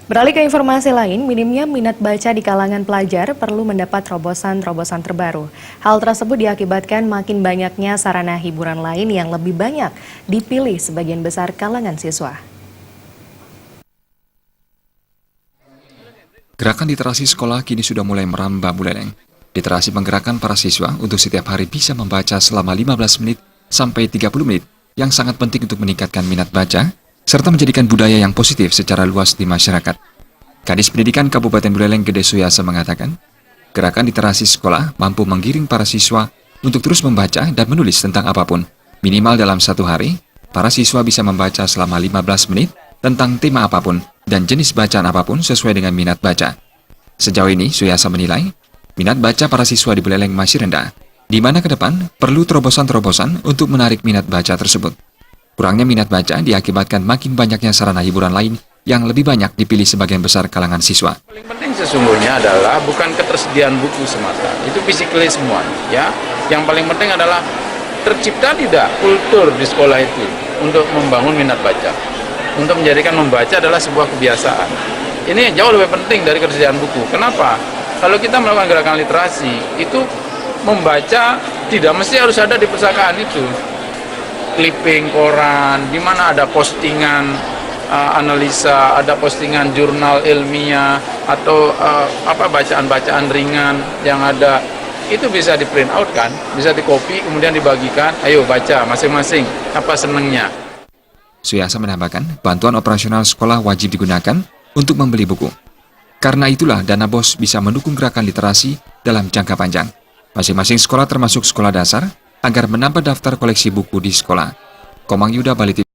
Beralih ke informasi lain, minimnya minat baca di kalangan pelajar perlu mendapat terobosan-terobosan terbaru. Hal tersebut diakibatkan makin banyaknya sarana hiburan lain yang lebih banyak dipilih sebagian besar kalangan siswa. Gerakan literasi sekolah kini sudah mulai merambah buleleng. Literasi menggerakkan para siswa untuk setiap hari bisa membaca selama 15 menit sampai 30 menit, yang sangat penting untuk meningkatkan minat baca, serta menjadikan budaya yang positif secara luas di masyarakat. Kadis Pendidikan Kabupaten Buleleng Gede Suyasa mengatakan, gerakan literasi sekolah mampu menggiring para siswa untuk terus membaca dan menulis tentang apapun. Minimal dalam satu hari, para siswa bisa membaca selama 15 menit tentang tema apapun dan jenis bacaan apapun sesuai dengan minat baca. Sejauh ini, Suyasa menilai, minat baca para siswa di Buleleng masih rendah, di mana ke depan perlu terobosan-terobosan untuk menarik minat baca tersebut. Kurangnya minat baca diakibatkan makin banyaknya sarana hiburan lain yang lebih banyak dipilih sebagian besar kalangan siswa. Paling penting sesungguhnya adalah bukan ketersediaan buku semata, itu physically semuanya. Ya, yang paling penting adalah tercipta tidak kultur di sekolah itu untuk membangun minat baca, untuk menjadikan membaca adalah sebuah kebiasaan. Ini jauh lebih penting dari ketersediaan buku. Kenapa? Kalau kita melakukan gerakan literasi, itu membaca tidak mesti harus ada di perpustakaan itu. Clipping koran, di mana ada postingan analisa, ada postingan jurnal ilmiah atau bacaan-bacaan ringan yang ada, itu bisa di print out kan, bisa di copy kemudian dibagikan, ayo baca masing-masing apa senengnya. Suyasa menambahkan, bantuan operasional sekolah wajib digunakan untuk membeli buku. Karena itulah dana BOS bisa mendukung gerakan literasi dalam jangka panjang. Masing-masing sekolah termasuk sekolah dasar agar menambah daftar koleksi buku di sekolah. Komang Yuda, Bali TV.